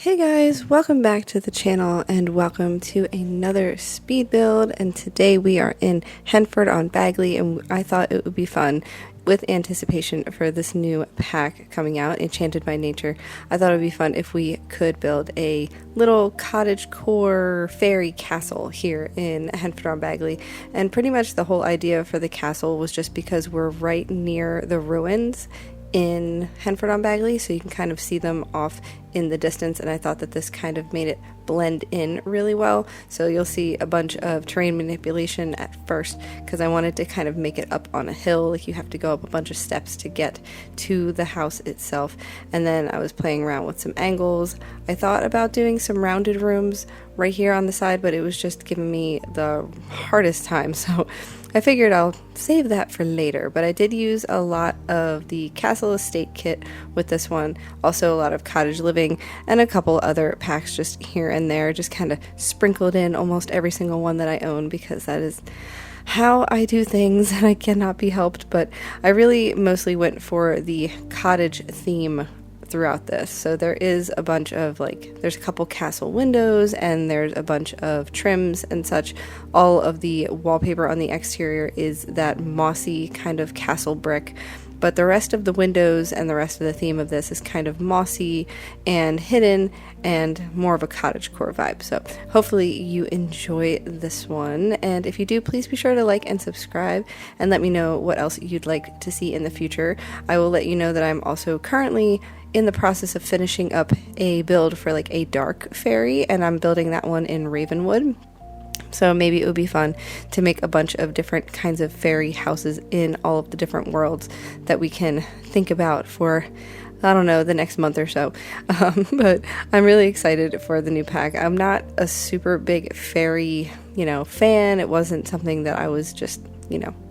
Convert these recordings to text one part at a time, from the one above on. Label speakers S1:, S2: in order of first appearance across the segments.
S1: Hey guys, welcome back to the channel and welcome to another speed build, and today we are in Henford on Bagley, and I thought it would be fun with anticipation for this new pack coming out, Enchanted by Nature. I thought it would be fun if we could build a little cottage core fairy castle here in Henford on Bagley. And pretty much the whole idea for the castle was just because we're right near the ruins in Henford on Bagley, so you can kind of see them off in the distance, and I thought that this kind of made it blend in really well. So you'll see a bunch of terrain manipulation at first because I wanted to kind of make it up on a hill, like you have to go up a bunch of steps to get to the house itself. And then I was playing around with some angles. I thought about doing some rounded rooms right here on the side, but it was just giving me the hardest time, so I figured I'll save that for later. But I did use a lot of the Castle Estate kit with this one, also a lot of Cottage Living, and a couple other packs just here and there, just kind of sprinkled in almost every single one that I own, because that is how I do things and I cannot be helped. But I really mostly went for the cottage theme throughout this. So there is a bunch of, like, there's a couple castle windows and there's a bunch of trims and such. All of the wallpaper on the exterior is that mossy kind of castle brick, but the rest of the windows and the rest of the theme of this is kind of mossy and hidden and more of a cottagecore vibe. So hopefully you enjoy this one, and if you do, please be sure to like and subscribe and let me know what else you'd like to see in the future. I will let you know that I'm also currently in the process of finishing up a build for like a dark fairy, and I'm building that one in Ravenwood. So maybe it would be fun to make a bunch of different kinds of fairy houses in all of the different worlds that we can think about for, I don't know, the next month or so. But I'm really excited for the new pack. I'm not a super big fairy, fan. It wasn't something that I was just,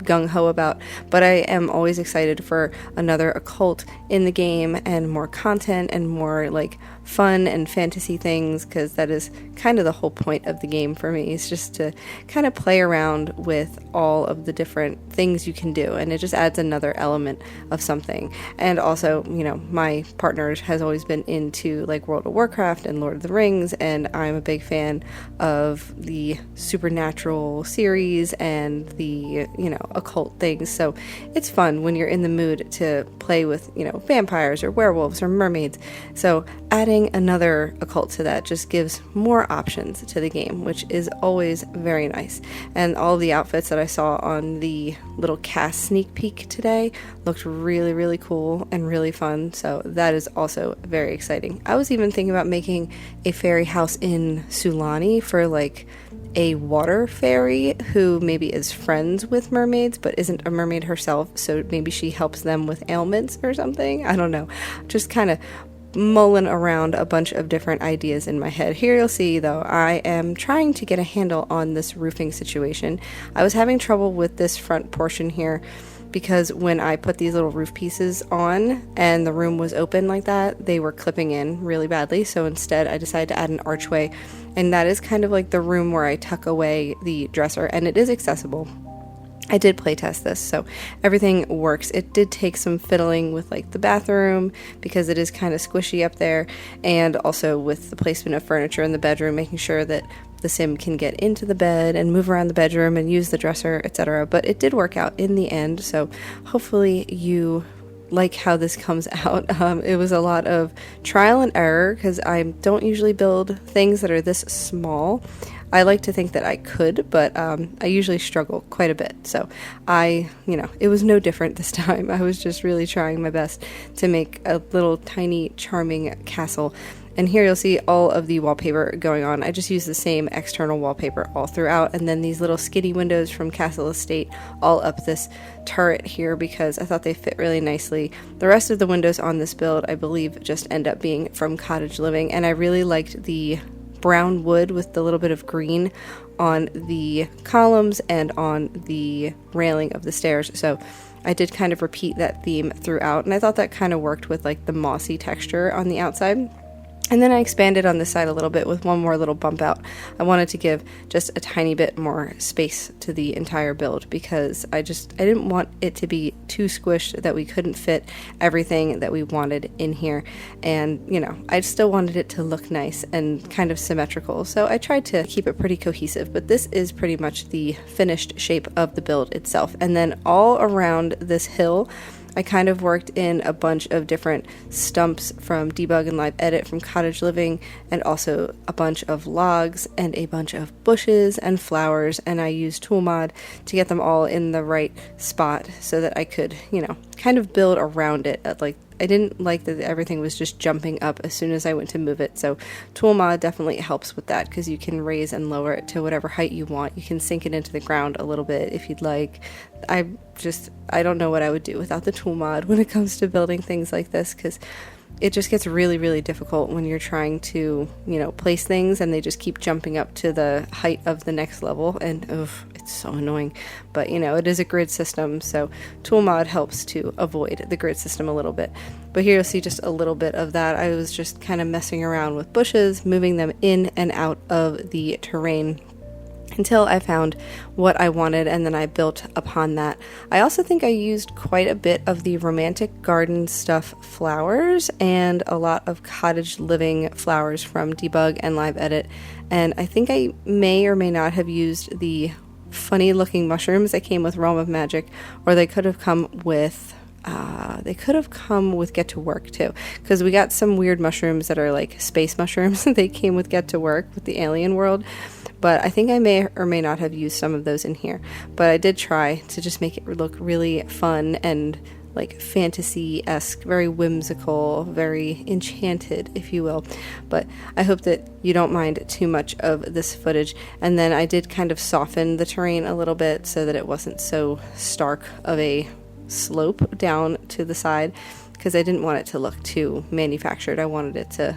S1: gung-ho about, but I am always excited for another occult in the game and more content and more like fun and fantasy things, because that is kind of the whole point of the game for me, is just to kind of play around with all of the different things you can do, and it just adds another element of something. And also, my partner has always been into like World of Warcraft and Lord of the Rings, and I'm a big fan of the supernatural series and the occult things. So it's fun when you're in the mood to play with vampires or werewolves or mermaids. So adding another occult to that just gives more options to the game, which is always very nice. And all the outfits that I saw on the little cast sneak peek today looked really, really cool and really fun. So that is also very exciting. I was even thinking about making a fairy house in Sulani for like a water fairy who maybe is friends with mermaids but isn't a mermaid herself, so maybe she helps them with ailments or something. I don't know, just kind of mulling around a bunch of different ideas in my head. Here you'll see though, I am trying to get a handle on this roofing situation. I was having trouble with this front portion here because when I put these little roof pieces on and the room was open like that, they were clipping in really badly. So instead I decided to add an archway, and that is kind of like the room where I tuck away the dresser, and it is accessible. I did playtest this, so everything works. It did take some fiddling with like the bathroom because it is kind of squishy up there, and also with the placement of furniture in the bedroom, making sure that the sim can get into the bed and move around the bedroom and use the dresser, etc. But it did work out in the end, so hopefully you like how this comes out. It was a lot of trial and error because I don't usually build things that are this small. I like to think that I could, but I usually struggle quite a bit. So it was no different this time. I was just really trying my best to make a little tiny charming castle. And here you'll see all of the wallpaper going on. I just used the same external wallpaper all throughout, and then these little skitty windows from Castle Estate all up this turret here because I thought they fit really nicely. The rest of the windows on this build, I believe, just end up being from Cottage Living, and I really liked the brown wood with the little bit of green on the columns and on the railing of the stairs. So I did kind of repeat that theme throughout, and I thought that kind of worked with like the mossy texture on the outside. And then I expanded on this side a little bit with one more little bump out. I wanted to give just a tiny bit more space to the entire build because I didn't want it to be too squished that we couldn't fit everything that we wanted in here. And, I still wanted it to look nice and kind of symmetrical. So I tried to keep it pretty cohesive, but this is pretty much the finished shape of the build itself. And then all around this hill, I kind of worked in a bunch of different stumps from Debug and Live Edit from Cottage Living, and also a bunch of logs and a bunch of bushes and flowers, and I used Tool Mod to get them all in the right spot so that I could, kind of build around it. I didn't like that everything was just jumping up as soon as I went to move it, so Tool Mod definitely helps with that because you can raise and lower it to whatever height you want. You can sink it into the ground a little bit if you'd like. I don't know what I would do without the Tool Mod when it comes to building things like this, because it just gets really, really difficult when you're trying to, place things and they just keep jumping up to the height of the next level, and it's so annoying. But, it is a grid system, so Tool Mod helps to avoid the grid system a little bit. But here you'll see just a little bit of that. I was just kind of messing around with bushes, moving them in and out of the terrain until I found what I wanted, and then I built upon that. I also think I used quite a bit of the romantic garden stuff flowers and a lot of cottage living flowers from Debug and Live Edit, and I think I may or may not have used the funny looking mushrooms that came with Realm of Magic, or they could have come with Get to Work too, because we got some weird mushrooms that are like space mushrooms. They came with Get to Work with the alien world, but I think I may or may not have used some of those in here. But I did try to just make it look really fun and like fantasy-esque, very whimsical, very enchanted, if you will. But I hope that you don't mind too much of this footage. And then I did kind of soften the terrain a little bit so that it wasn't so stark of a slope down to the side, because I didn't want it to look too manufactured. I wanted it to,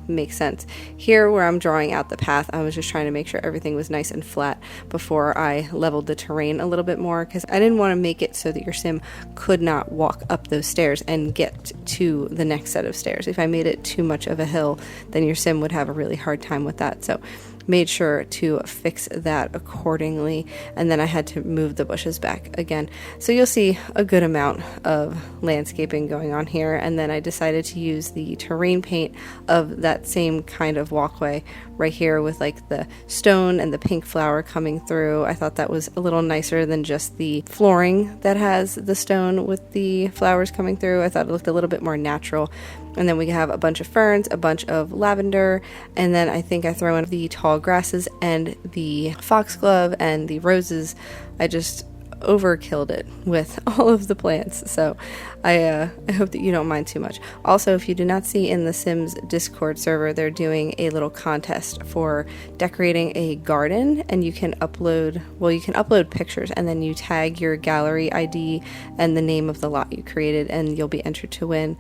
S1: make sense. Here where I'm drawing out the path, I was just trying to make sure everything was nice and flat before I leveled the terrain a little bit more, because I didn't want to make it so that your sim could not walk up those stairs and get to the next set of stairs. If I made it too much of a hill, then your sim would have a really hard time with that. So made sure to fix that accordingly, and then I had to move the bushes back again. So you'll see a good amount of landscaping going on here, and then I decided to use the terrain paint of that same kind of walkway right here with like the stone and the pink flower coming through. I thought that was a little nicer than just the flooring that has the stone with the flowers coming through. I thought it looked a little bit more natural. And then we have a bunch of ferns, a bunch of lavender, and then I think I throw in the tall grasses and the foxglove and the roses. I just overkilled it with all of the plants, so I hope that you don't mind too much. Also, if you do not see in the Sims Discord server, they're doing a little contest for decorating a garden, and you can upload pictures, and then you tag your gallery ID and the name of the lot you created, and you'll be entered to win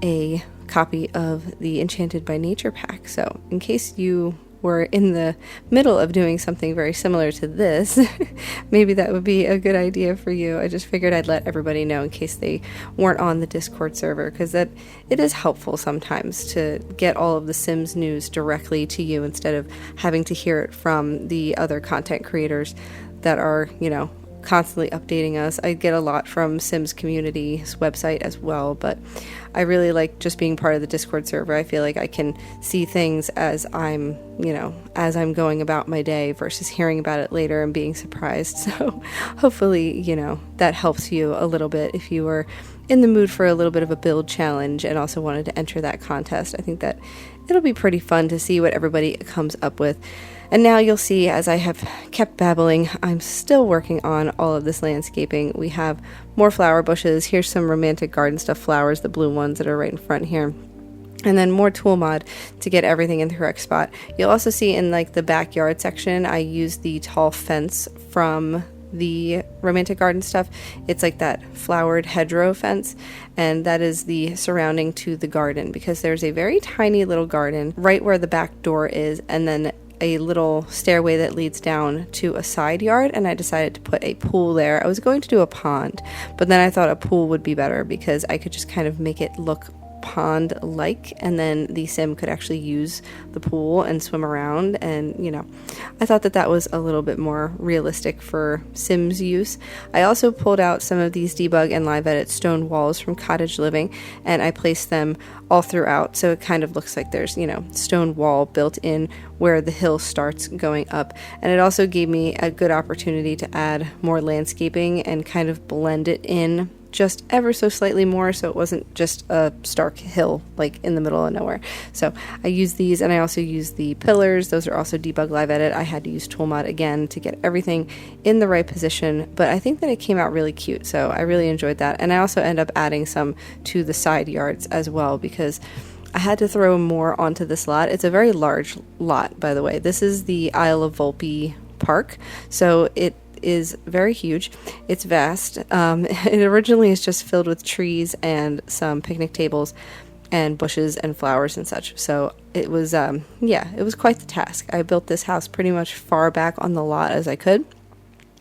S1: a copy of the Enchanted by Nature pack. So in case you were in the middle of doing something very similar to this, maybe that would be a good idea for you. I just figured I'd let everybody know in case they weren't on the Discord server, because that it is helpful sometimes to get all of the Sims news directly to you instead of having to hear it from the other content creators that are, constantly updating us. I get a lot from Sims Community's website as well, but I really like just being part of the Discord server. I feel like I can see things as I'm going about my day versus hearing about it later and being surprised. So hopefully, that helps you a little bit if you were in the mood for a little bit of a build challenge and also wanted to enter that contest. I think that it'll be pretty fun to see what everybody comes up with. And now you'll see, as I have kept babbling, I'm still working on all of this landscaping. We have more flower bushes. Here's some romantic garden stuff flowers, the blue ones that are right in front here. And then more tool mod to get everything in the correct spot. You'll also see in like the backyard section, I used the tall fence from the romantic garden stuff. It's like that flowered hedgerow fence, and that is the surrounding to the garden, because there's a very tiny little garden right where the back door is, and then a little stairway that leads down to a side yard, and I decided to put a pool there. I was going to do a pond, but then I thought a pool would be better because I could just kind of make it look pond-like, and then the sim could actually use the pool and swim around. And I thought that was a little bit more realistic for Sims use. I also pulled out some of these debug and live edit stone walls from Cottage Living, and I placed them all throughout, so it kind of looks like there's stone wall built in where the hill starts going up. And it also gave me a good opportunity to add more landscaping and kind of blend it in just ever so slightly more, so it wasn't just a stark hill like in the middle of nowhere. So I used these, and I also used the pillars. Those are also debug live edit. I had to use tool mod again to get everything in the right position, but I think that it came out really cute, so I really enjoyed that. And I also end up adding some to the side yards as well, because I had to throw more onto this lot. It's a very large lot, by the way. This is the Isle of Volpe Park, so it is very huge. It's vast. It originally is just filled with trees and some picnic tables and bushes and flowers and such. So it was, it was quite the task. I built this house pretty much far back on the lot as I could.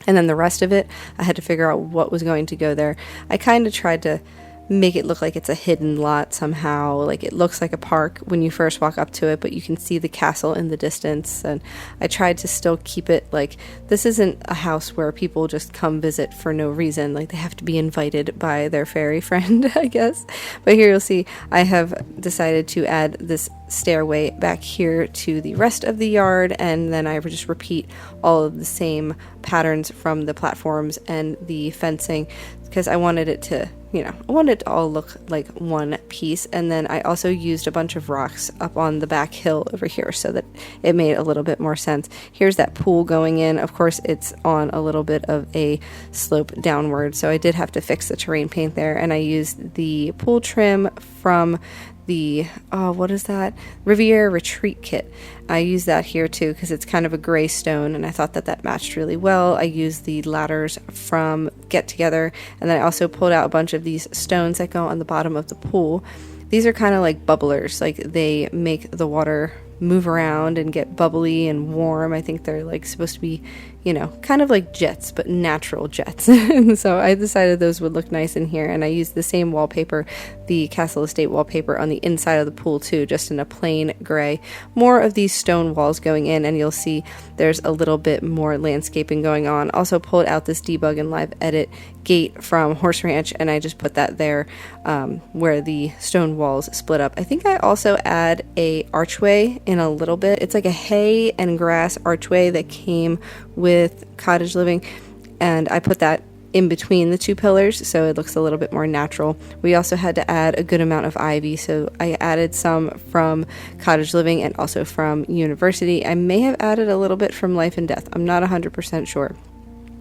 S1: And then the rest of it, I had to figure out what was going to go there. I kind of tried to make it look like it's a hidden lot somehow. Like it looks like a park when you first walk up to it, but you can see the castle in the distance. And I tried to still keep it like this isn't a house where people just come visit for no reason. Like they have to be invited by their fairy friend, I guess. But here you'll see I have decided to add this stairway back here to the rest of the yard, and then I just repeat all of the same patterns from the platforms and the fencing, because I wanted it to I wanted it to all look like one piece. And then I also used a bunch of rocks up on the back hill over here so that it made a little bit more sense. Here's that pool going in. Of course, it's on a little bit of a slope downward, so I did have to fix the terrain paint there, and I used the pool trim from the what is that, Riviera Retreat kit. I use that here too because it's kind of a gray stone, and I thought that matched really well. I used the ladders from Get Together, and then I also pulled out a bunch of these stones that go on the bottom of the pool. These are kind of like bubblers, like they make the water move around and get bubbly and warm. I think they're like supposed to be kind of like jets, but natural jets. And so I decided those would look nice in here, and I used the same wallpaper, the Castle Estate wallpaper, on the inside of the pool too, just in a plain gray. More of these stone walls going in, and you'll see there's a little bit more landscaping going on. Also pulled out this debug and live edit gate from Horse Ranch, and I just put that there where the stone walls split up. I think I also add a archway in a little bit. It's like a hay and grass archway that came with Cottage Living, and I put that in between the two pillars so it looks a little bit more natural. We also had to add a good amount of ivy, so I added some from Cottage Living and also from University. I may have added a little bit from Life and Death. I'm not 100% sure,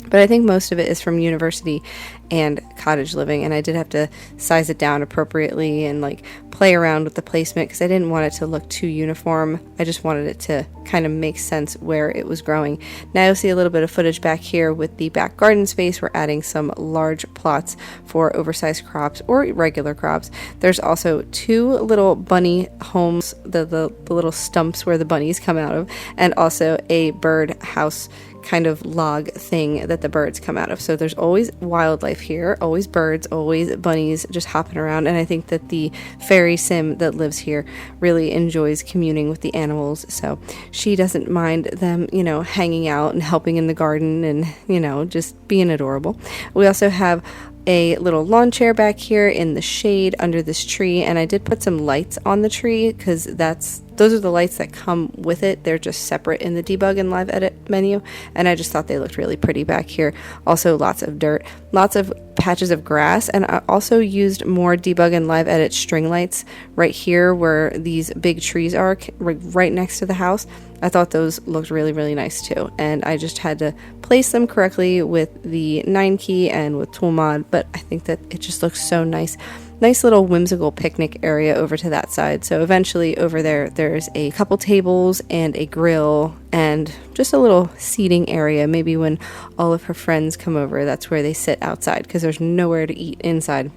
S1: but I think most of it is from University and Cottage Living, and I did have to size it down appropriately and like play around with the placement because I didn't want it to look too uniform. I just wanted it to kind of make sense where it was growing. Now you'll see a little bit of footage back here with the back garden space. We're adding some large plots for oversized crops or regular crops. There's also two little bunny homes, the little stumps where the bunnies come out of, and also a bird house kind of log thing that the birds come out of. So there's always wildlife here, always birds, always bunnies just hopping around, and I think that the fairy sim that lives here really enjoys communing with the animals, so she doesn't mind them, hanging out and helping in the garden and, just being adorable. We also have a little lawn chair back here in the shade under this tree, and I did put some lights on the tree because those are the lights that come with it. They're just separate in the debug and live edit menu, and I just thought they looked really pretty back here. Also lots of dirt, lots of patches of grass, and I also used more debug and live edit string lights right here where these big trees are right next to the house. I thought those looked really, really nice too, and I just had to place them correctly with the 9 key and with tool mod, but I think that it just looks so nice. Nice little whimsical picnic area over to that side. So eventually over there's a couple tables and a grill and just a little seating area. Maybe when all of her friends come over, that's where they sit outside because there's nowhere to eat inside.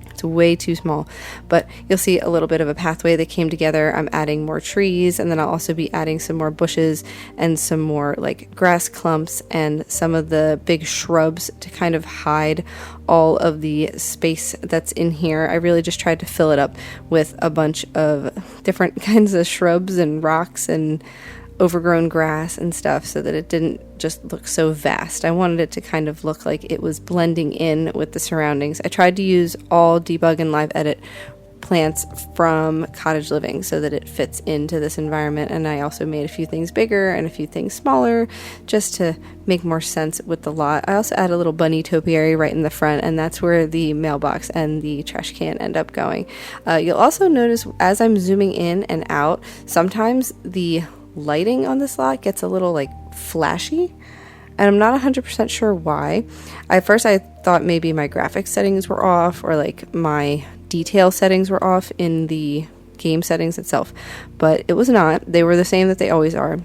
S1: It's It's way too small, but you'll see a little bit of a pathway that came together. I'm adding more trees, and then I'll also be adding some more bushes and some more like grass clumps and some of the big shrubs to kind of hide all of the space that's in here. I really just tried to fill it up with a bunch of different kinds of shrubs and rocks and overgrown grass and stuff so that it didn't just look so vast. I wanted it to kind of look like it was blending in with the surroundings. I tried to use all debug and live edit plants from Cottage Living so that it fits into this environment, and I also made a few things bigger and a few things smaller just to make more sense with the lot. I also add a little bunny topiary right in the front, and that's where the mailbox and the trash can end up going. You'll also notice as I'm zooming in and out, sometimes the lighting on this lot gets a little like flashy, and I'm not 100% sure why. At first I thought maybe my graphics settings were off, or like my detail settings were off in the game settings itself, but it was not. They were the same that they always are.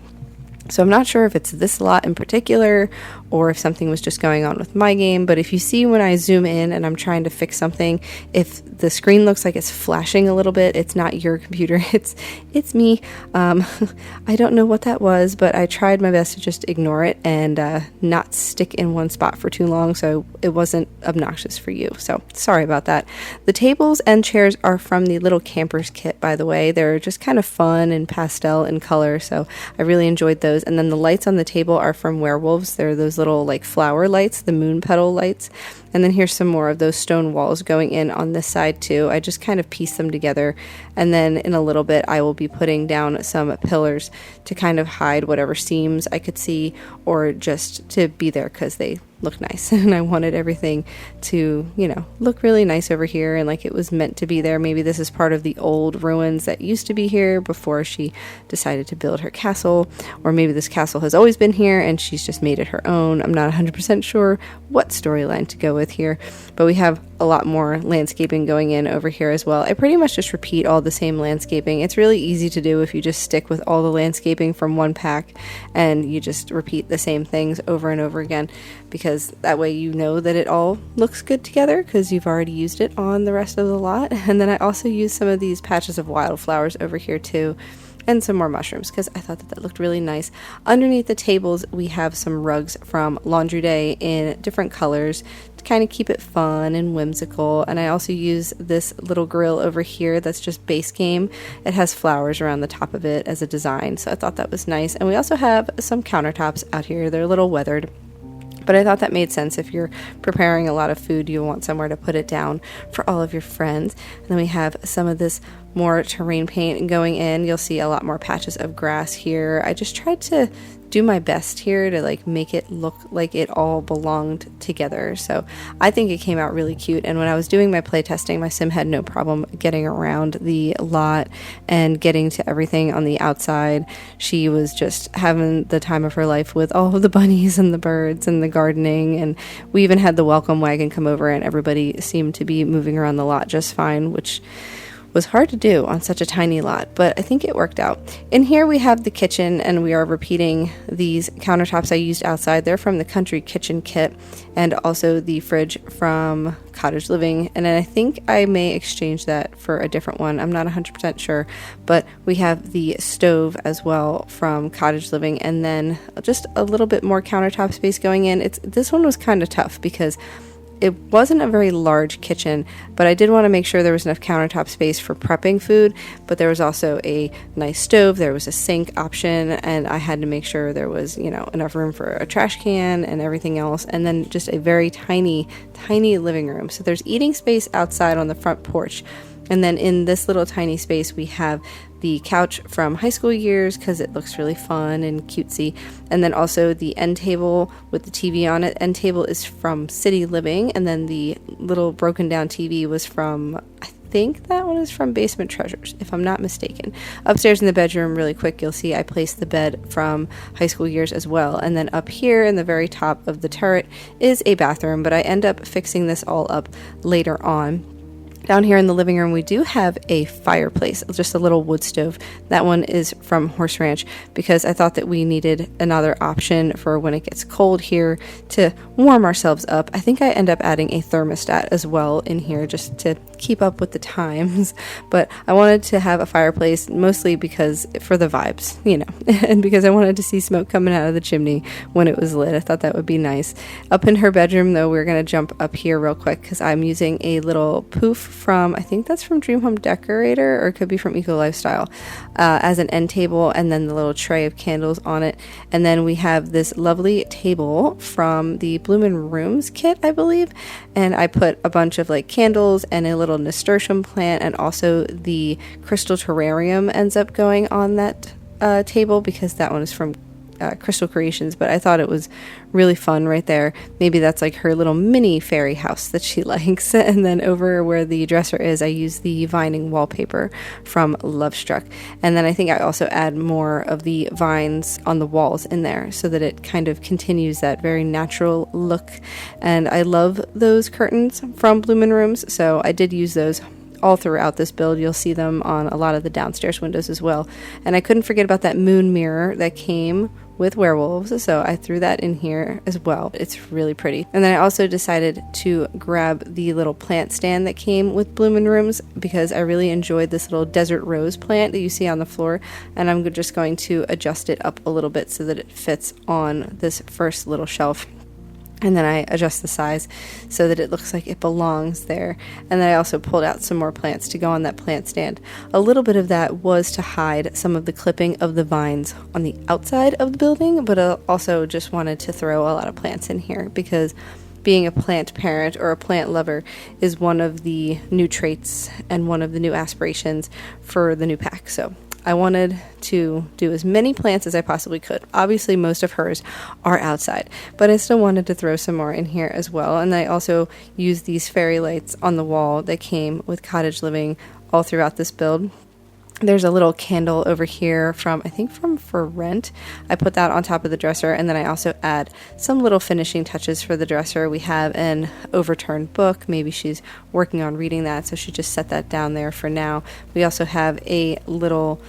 S1: So I'm not sure if it's this lot in particular or if something was just going on with my game, but if you see when I zoom in and I'm trying to fix something, if the screen looks like it's flashing a little bit, it's not your computer, it's me. I don't know what that was, but I tried my best to just ignore it and not stick in one spot for too long so it wasn't obnoxious for you. So sorry about that. The tables and chairs are from the little campers kit, by the way. They're just kind of fun and pastel in color, so I really enjoyed those. And then the lights on the table are from Werewolves. They're those little like flower lights, the moon petal lights. And then here's some more of those stone walls going in on this side too. I just kind of pieced them together, and then in a little bit I will be putting down some pillars to kind of hide whatever seams I could see, or just to be there because they look nice and I wanted everything to, you know, look really nice over here and like it was meant to be there. Maybe this is part of the old ruins that used to be here before she decided to build her castle, or maybe this castle has always been here and she's just made it her own. I'm not 100% sure what storyline to go with here, but we have a lot more landscaping going in over here as well. I pretty much just repeat all the same landscaping. It's really easy to do if you just stick with all the landscaping from one pack and you just repeat the same things over and over again, because that way you know that it all looks good together because you've already used it on the rest of the lot. And then I also used some of these patches of wildflowers over here too, and some more mushrooms because I thought that that looked really nice. Underneath the tables we have some rugs from Laundry Day in different colors to kind of keep it fun and whimsical. And I also use this little grill over here that's just base game. It has flowers around the top of it as a design, so I thought that was nice. And we also have some countertops out here. They're a little weathered, but I thought that made sense. If you're preparing a lot of food, you want somewhere to put it down for all of your friends. And then we have some of this more terrain paint going in. You'll see a lot more patches of grass here. I just tried to do my best here to like make it look like it all belonged together. So I think it came out really cute. And when I was doing my playtesting, my sim had no problem getting around the lot and getting to everything on the outside. She was just having the time of her life with all of the bunnies and the birds and the gardening. And we even had the welcome wagon come over and everybody seemed to be moving around the lot just fine, which was hard to do on such a tiny lot, but I think it worked out. In here we have the kitchen, and we are repeating these countertops I used outside. They're from the Country Kitchen kit, and also the fridge from Cottage Living, and then I think I may exchange that for a different one. I'm not 100% sure, but we have the stove as well from Cottage Living, and then just a little bit more countertop space going in. This one was kind of tough because it wasn't a very large kitchen, but I did want to make sure there was enough countertop space for prepping food, but there was also a nice stove, there was a sink option, and I had to make sure there was, you know, enough room for a trash can and everything else, and then just a very tiny living room. So there's eating space outside on the front porch, and then in this little tiny space we have the couch from high school years because it looks really fun and cutesy, and then also the end table with the TV on it. End table is from City Living, and then the little broken down TV was from, I think that one is from Basement Treasures, if I'm not mistaken. Upstairs in the bedroom, really quick, you'll see I placed the bed from high school years as well, and then up here in the very top of the turret is a bathroom, but I end up fixing this all up later on. Down here in the living room, we do have a fireplace, just a little wood stove. That one is from Horse Ranch because I thought that we needed another option for when it gets cold here to warm ourselves up. I think I end up adding a thermostat as well in here just to keep up with the times, but I wanted to have a fireplace mostly because for the vibes, and because I wanted to see smoke coming out of the chimney when it was lit. I thought that would be nice. Up in her bedroom, though, we're going to jump up here real quick because I'm using a little poof from, I think that's from Dream Home Decorator, or it could be from Eco Lifestyle, as an end table, and then the little tray of candles on it. And then we have this lovely table from the Bloomin' Rooms kit, I believe, and I put a bunch of like candles and a little nasturtium plant, and also the crystal terrarium ends up going on that table because that one is from Crystal Creations, but I thought it was really fun right there. Maybe that's like her little mini fairy house that she likes. And then over where the dresser is, I use the vining wallpaper from Lovestruck. And then I think I also add more of the vines on the walls in there so that it kind of continues that very natural look. And I love those curtains from Bloomin' Rooms, so I did use those all throughout this build. You'll see them on a lot of the downstairs windows as well. And I couldn't forget about that moon mirror that came with werewolves, so I threw that in here as well. It's really pretty. And then I also decided to grab the little plant stand that came with Bloomin' Rooms because I really enjoyed this little desert rose plant that you see on the floor, and I'm just going to adjust it up a little bit so that it fits on this first little shelf. And then I adjust the size so that it looks like it belongs there. And then I also pulled out some more plants to go on that plant stand. A little bit of that was to hide some of the clipping of the vines on the outside of the building, but I also just wanted to throw a lot of plants in here because being a plant parent or a plant lover is one of the new traits and one of the new aspirations for the new pack. So I wanted to do as many plants as I possibly could. Obviously, most of hers are outside, but I still wanted to throw some more in here as well. And I also used these fairy lights on the wall that came with Cottage Living all throughout this build. There's a little candle over here from, I think from For Rent. I put that on top of the dresser, and then I also add some little finishing touches for the dresser. We have an overturned book. Maybe she's working on reading that, so she just set that down there for now. We also have a little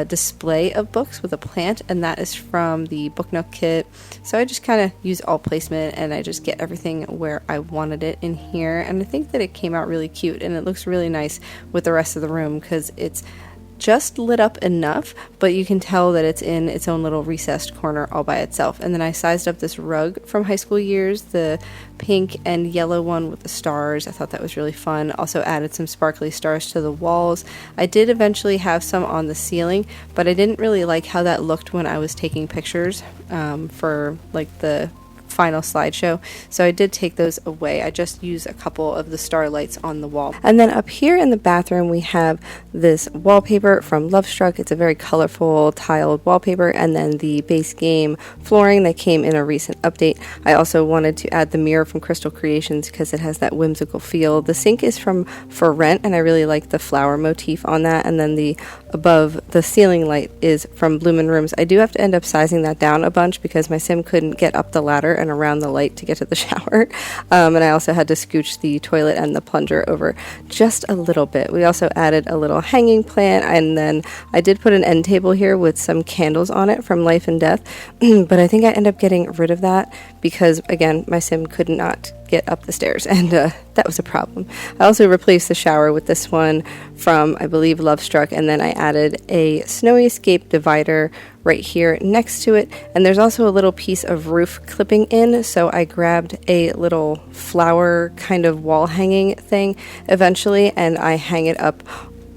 S1: display of books with a plant, and that is from the Book Nook kit. So I just kind of use all placement, and I just get everything where I wanted it in here. And I think that it came out really cute, and it looks really nice with the rest of the room because it's just lit up enough, but you can tell that it's in its own little recessed corner all by itself. And then I sized up this rug from high school years, the pink and yellow one with the stars. I thought that was really fun. Also added some sparkly stars to the walls. I did eventually have some on the ceiling, but I didn't really like how that looked when I was taking pictures for like the final slideshow, so I did take those away. I just used a couple of the starlights on the wall. And then up here in the bathroom we have this wallpaper from Lovestruck. It's a very colorful tiled wallpaper, and then the base game flooring that came in a recent update. I also wanted to add the mirror from Crystal Creations because it has that whimsical feel. The sink is from For Rent, and I really like the flower motif on that. And then the above the ceiling light is from Bloomin' Rooms. I do have to end up sizing that down a bunch because my sim couldn't get up the ladder and around the light to get to the shower. And I also had to scooch the toilet and the plunger over just a little bit. We also added a little hanging plant, and then I did put an end table here with some candles on it from Life and Death, but I think I ended up getting rid of that because, again, my sim could not get up the stairs, and that was a problem. I also replaced the shower with this one from, I believe, Lovestruck, and then I added a snowy escape divider right here next to it. And there's also a little piece of roof clipping in, so I grabbed a little flower kind of wall hanging thing eventually, and I hang it up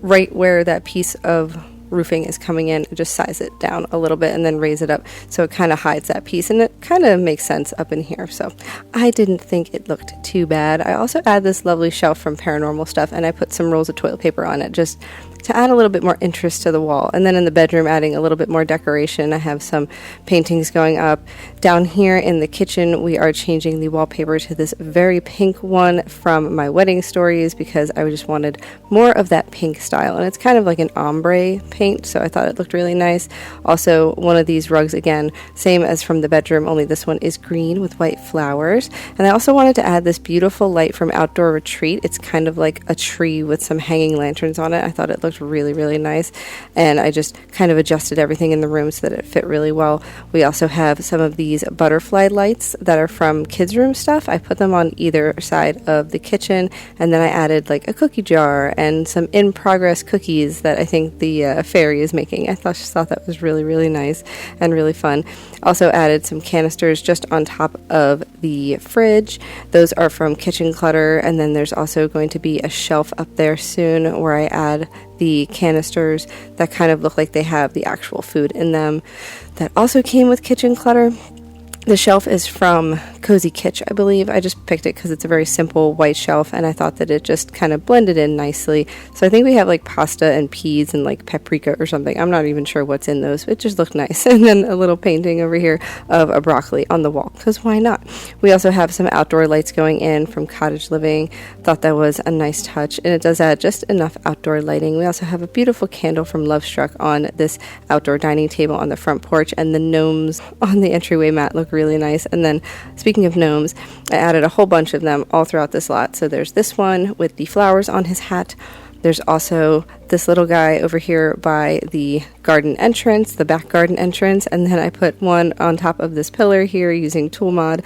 S1: right where that piece of roofing is coming in. Just size it down a little bit and then raise it up so it kind of hides that piece, and it kind of makes sense up in here. So I didn't think it looked too bad. I also add this lovely shelf from Paranormal Stuff, and I put some rolls of toilet paper on it just to add a little bit more interest to the wall. And then in the bedroom, adding a little bit more decoration. I have some paintings going up. Down here in the kitchen, we are changing the wallpaper to this very pink one from my wedding stories because I just wanted more of that pink style. And it's kind of like an ombre paint, so I thought it looked really nice. Also, one of these rugs, again, same as from the bedroom, only this one is green with white flowers. And I also wanted to add this beautiful light from Outdoor Retreat. It's kind of like a tree with some hanging lanterns on it. I thought it looked looked really, really nice. And I just kind of adjusted everything in the room so that it fit really well. We also have some of these butterfly lights that are from kids' room stuff. I put them on either side of the kitchen, and then I added like a cookie jar and some in-progress cookies that I think the fairy is making. I just thought that was really, really nice and really fun. Also added some canisters just on top of the fridge. Those are from Kitchen Clutter, and then there's also going to be a shelf up there soon where I add the canisters that kind of look like they have the actual food in them. That also came with Kitchen Clutter. The shelf is from Cozy Kitsch, I believe. I just picked it because it's a very simple white shelf, and I thought that it just kind of blended in nicely. So I think we have like pasta and peas and like paprika or something. I'm not even sure what's in those. It just looked nice. And then a little painting over here of a broccoli on the wall, because why not? We also have some outdoor lights going in from Cottage Living. Thought that was a nice touch, and it does add just enough outdoor lighting. We also have a beautiful candle from Love Struck on this outdoor dining table on the front porch, and the gnomes on the entryway mat look really nice. And then speaking of gnomes, I added a whole bunch of them all throughout this lot. So there's this one with the flowers on his hat. There's also this little guy over here by the garden entrance, the back garden entrance, and then I put one on top of this pillar here using Tool Mod.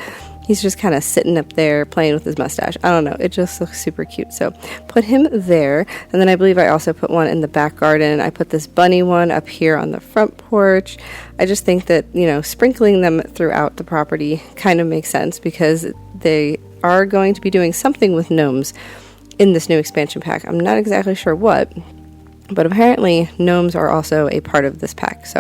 S1: He's just kind of sitting up there playing with his mustache. I don't know. It just looks super cute. So put him there. And then I believe I also put one in the back garden. I put this bunny one up here on the front porch. I just think that, sprinkling them throughout the property kind of makes sense because they are going to be doing something with gnomes in this new expansion pack. I'm not exactly sure what, but apparently gnomes are also a part of this pack. So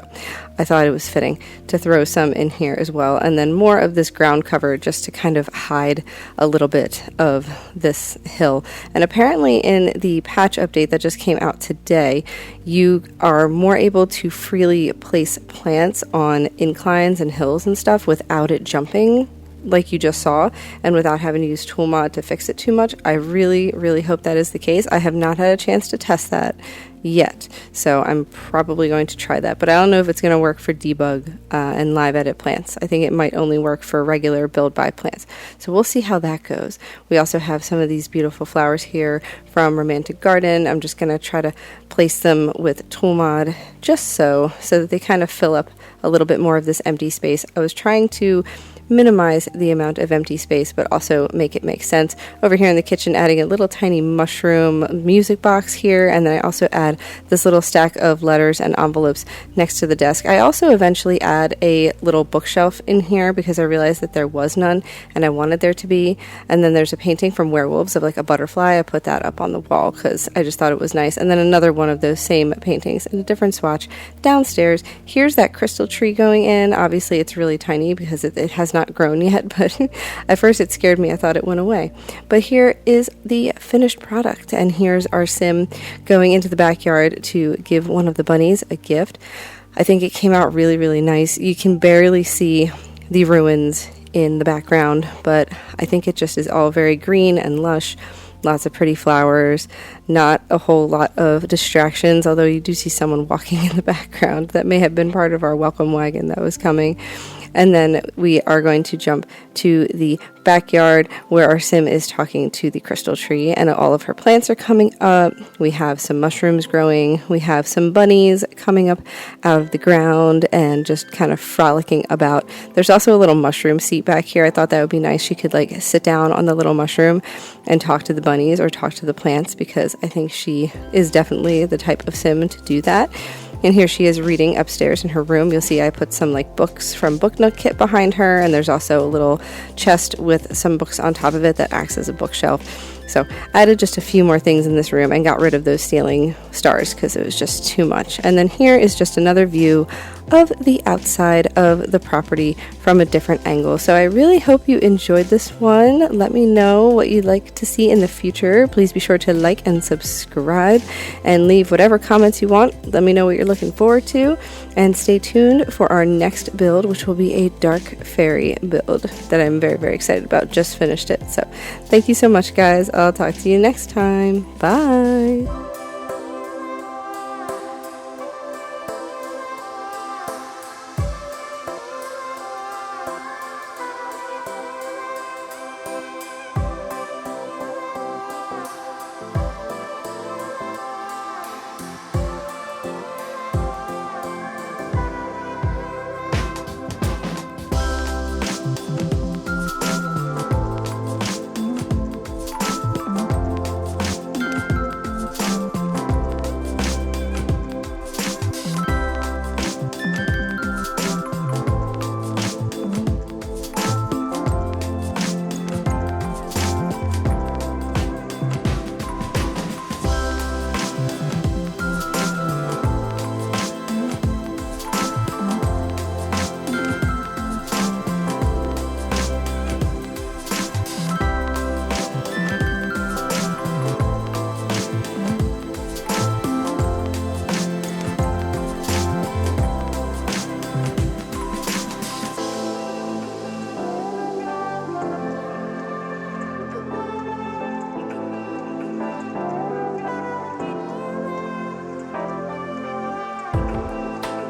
S1: I thought it was fitting to throw some in here as well. And then more of this ground cover just to kind of hide a little bit of this hill. And apparently in the patch update that just came out today, you are more able to freely place plants on inclines and hills and stuff without it jumping like you just saw, and without having to use Tool Mod to fix it too much. I really, really hope that is the case. I have not had a chance to test that yet, so I'm probably going to try that, but I don't know if it's going to work for debug and live edit plants. I think it might only work for regular build by plants, so we'll see how that goes. We also have some of these beautiful flowers here from Romantic Garden. I'm just going to try to place them with Tool Mod just so that they kind of fill up a little bit more of this empty space. I was trying to minimize the amount of empty space, but also make it make sense. Over here in the kitchen, adding a little tiny mushroom music box here, and then I also add this little stack of letters and envelopes next to the desk. I also eventually add a little bookshelf in here because I realized that there was none, and I wanted there to be. And then there's a painting from Werewolves of like a butterfly. I put that up on the wall because I just thought it was nice. And then another one of those same paintings in a different swatch downstairs. Here's that crystal tree going in. Obviously, it's really tiny because it has not grown yet, but at first it scared me. I thought it went away. But here is the finished product, and here's our sim going into the backyard to give one of the bunnies a gift. I think it came out really, really nice. You can barely see the ruins in the background, but I think it just is all very green and lush. Lots of pretty flowers, not a whole lot of distractions, although you do see someone walking in the background that may have been part of our welcome wagon that was coming. And then we are going to jump to the backyard where our sim is talking to the crystal tree, and all of her plants are coming up. We have some mushrooms growing. We have some bunnies coming up out of the ground and just kind of frolicking about. There's also a little mushroom seat back here. I thought that would be nice. She could like sit down on the little mushroom and talk to the bunnies or talk to the plants, because I think she is definitely the type of sim to do that. And here she is reading upstairs in her room. You'll see I put some like books from Book Nook Kit behind her, and there's also a little chest with some books on top of it that acts as a bookshelf. So I added just a few more things in this room and got rid of those ceiling stars because it was just too much. And then here is just another view of the outside of the property from a different angle. So I really hope you enjoyed this one. Let me know what you'd like to see in the future. Please be sure to like and subscribe and leave whatever comments you want. Let me know what you're looking forward to, and stay tuned for our next build, which will be a dark fairy build that I'm very, very excited about. Just finished it. So thank you so much, guys. I'll talk to you next time. Bye.